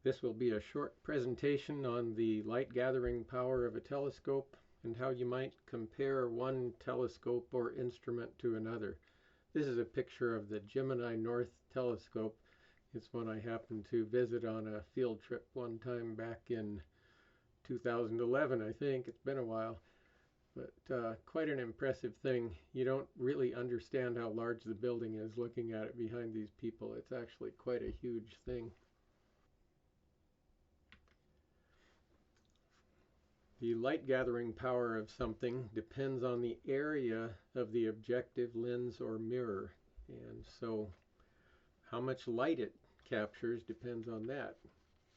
This will be a short presentation on the light gathering power of a telescope and how you might compare one telescope or instrument to another. This is a picture of the Gemini North telescope. It's one I happened to visit on a field trip one time back in 2011, I think. It's been a while. But quite an impressive thing. You don't really understand how large the building is looking at it behind these people. It's actually quite a huge thing. The light gathering power of something depends on the area of the objective lens or mirror. And so how much light it captures depends on that.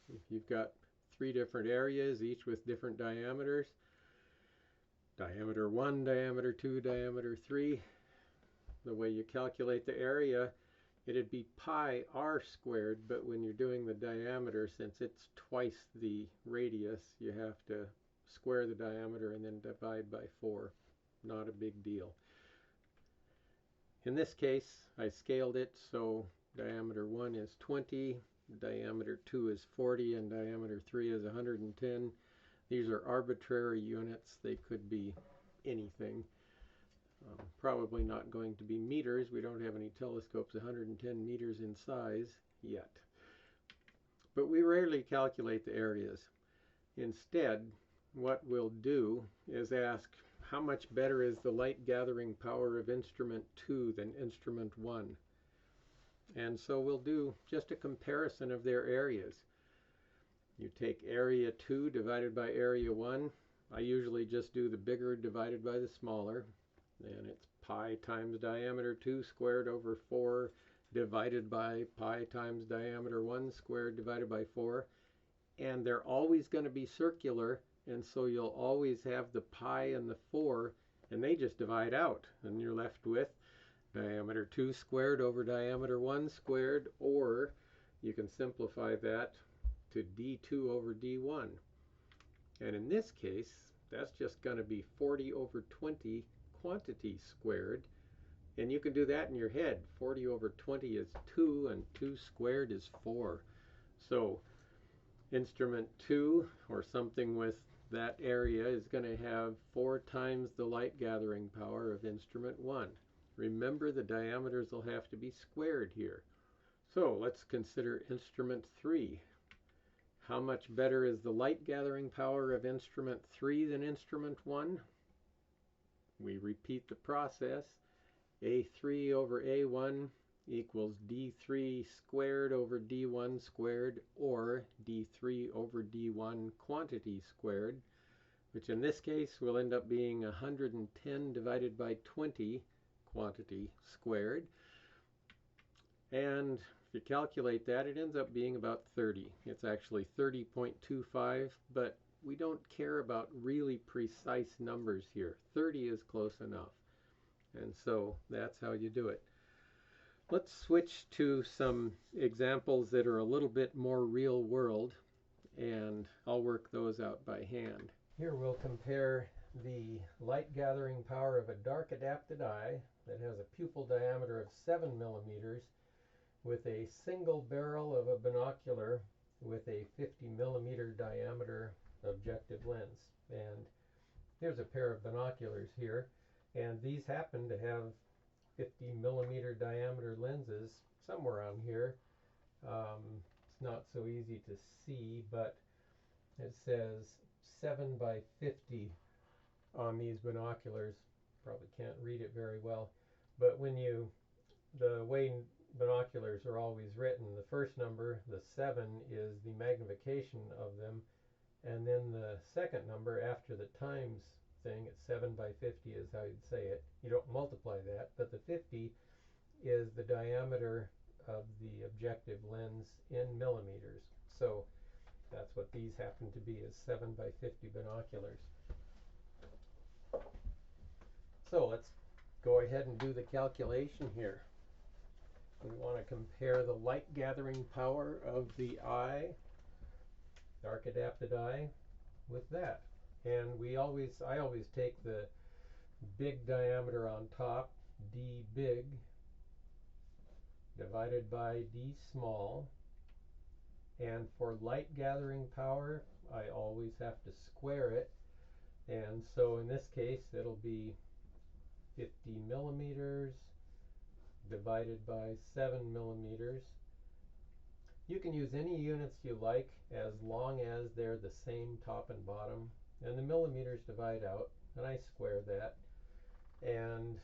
If you've got 3 different areas, each with different diameters, diameter 1, diameter 2, diameter 3. The way you calculate the area, it'd be pi r squared, but when you're doing the diameter, since it's twice the radius, you have to square the diameter and then divide by 4. Not a big deal. In this case, I scaled it so diameter 1 is 20, diameter 2 is 40, and diameter 3 is 110. These are arbitrary units. They could be anything. Probably not going to be meters. We don't have any telescopes 110 meters in size yet. But we rarely calculate the areas. Instead, what we'll do is ask, how much better is the light gathering power of instrument 2 than instrument 1? And so we'll do just a comparison of their areas. You take area 2 divided by area 1. I usually just do the bigger divided by the smaller. And it's pi times diameter 2 squared over 4 divided by pi times diameter 1 squared divided by 4. And they're always going to be circular, and so you'll always have the pi and the 4, and they just divide out. And you're left with diameter 2 squared over diameter 1 squared, or you can simplify that to d2 over d1. And in this case, that's just going to be 40 over 20 quantity squared. And you can do that in your head. 40 over 20 is 2, and 2 squared is 4. So instrument 2, or something with that area, is going to have 4 times the light gathering power of instrument 1. Remember, the diameters will have to be squared here. So let's consider instrument 3. How much better is the light gathering power of instrument 3 than instrument 1? We repeat the process. A3 over A1 equals D3 squared over D1 squared, or D3 over D1 quantity squared, which in this case will end up being 110 divided by 20 quantity squared. And if you calculate that, it ends up being about 30. It's actually 30.25, but we don't care about really precise numbers here. 30 is close enough. And so that's how you do it. Let's switch to some examples that are a little bit more real world, and I'll work those out by hand. Here we'll compare the light gathering power of a dark adapted eye that has a pupil diameter of 7 millimeters with a single barrel of a binocular with a 50 millimeter diameter objective lens. And here's a pair of binoculars here, and these happen to have 50 millimeter diameter lenses somewhere on here. It's not so easy to see, but it says 7 by 50 on these binoculars. Probably can't read it very well, but the way binoculars are always written, the first number, the 7, is the magnification of them, and then the second number after the times thing, it's 7 by 50 is how you'd say it. You don't multiply that, but the 50 is the diameter of the objective lens in millimeters. So that's what these happen to be, is 7 by 50 binoculars. So let's go ahead and do the calculation here. We want to compare the light gathering power of the eye, dark adapted eye, with that. And I always take the big diameter on top, D big, divided by D small, And for light gathering power, I always have to square it. And so in this case, it'll be 50 millimeters divided by 7 millimeters. You can use any units you like as long as they're the same top and bottom. And the millimeters divide out, and I square that. And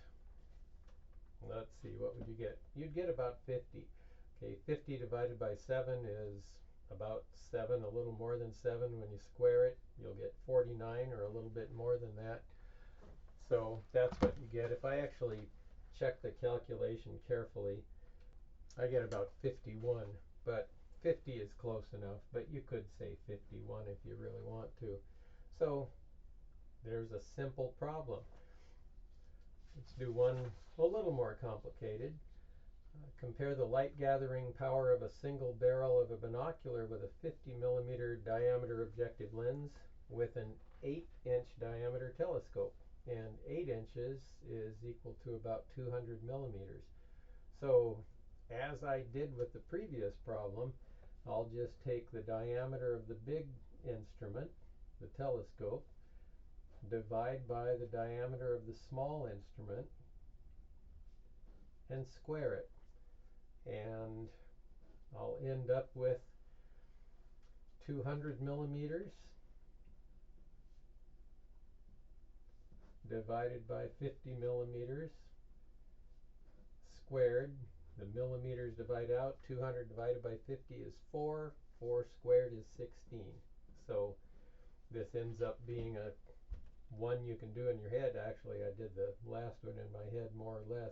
let's see, what would you get? You'd get about 50. Okay, 50 divided by 7 is about 7, a little more than 7. When you square it, you'll get 49 or a little bit more than that. So that's what you get. If I actually check the calculation carefully, I get about 51, but 50 is close enough, but you could say 51 if you really want to. So there's a simple problem. Let's do one a little more complicated. Compare the light gathering power of a single barrel of a binocular with a 50 millimeter diameter objective lens with an 8-inch diameter telescope. And 8 inches is equal to about 200 millimeters. So as I did with the previous problem, I'll just take the diameter of the big instrument, the telescope, divide by the diameter of the small instrument, and square it. And I'll end up with 200 millimeters divided by 50 millimeters squared. The millimeters divide out. 200 divided by 50 is 4. 4 squared is 16. So this ends up being a one you can do in your head. Actually, I did the last one in my head more or less.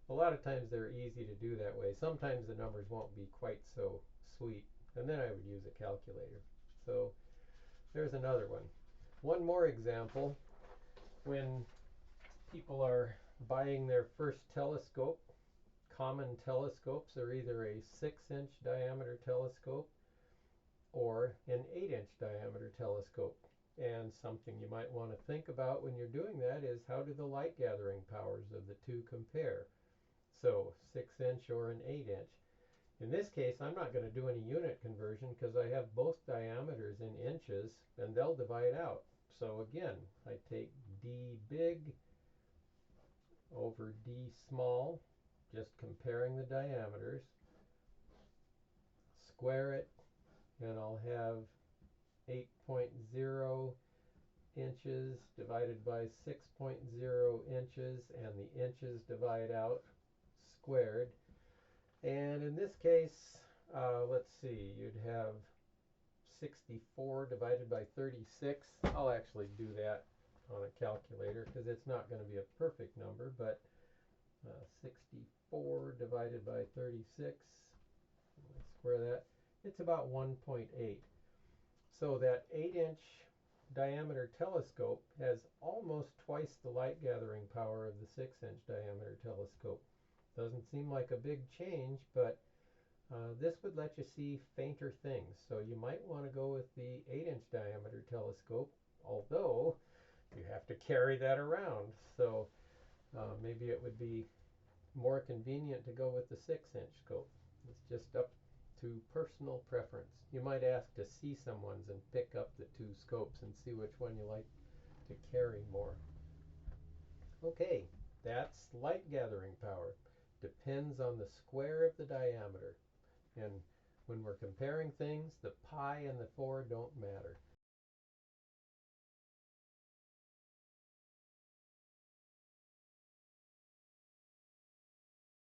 A lot of times they're easy to do that way. Sometimes the numbers won't be quite so sweet, and then I would use a calculator. So there's another one. One more example. When people are buying their first telescope, common telescopes are either a 6-inch diameter telescope or an 8-inch diameter telescope. And something you might want to think about when you're doing that is, how do the light gathering powers of the two compare? So 6-inch or an 8-inch. In this case, I'm not going to do any unit conversion because I have both diameters in inches and they'll divide out. So again, I take D big over D small, just comparing the diameters, square it, and I'll have 8.0 inches divided by 6.0 inches, and the inches divide out, squared. And in this case, let's see, you'd have 64 divided by 36. I'll actually do that on a calculator because it's not going to be a perfect number, but 64 divided by 36, square that, it's about 1.8. So that 8-inch diameter telescope has almost twice the light gathering power of the 6-inch diameter telescope. Doesn't seem like a big change, but this would let you see fainter things. So you might want to go with the 8-inch diameter telescope, although you have to carry that around. So maybe it would be more convenient to go with the 6-inch scope. It's just up to personal preference. You might ask to see someone's and pick up the two scopes and see which one you like to carry more. Okay, that's light gathering power. Depends on the square of the diameter. And when we're comparing things, the pi and the 4 don't matter.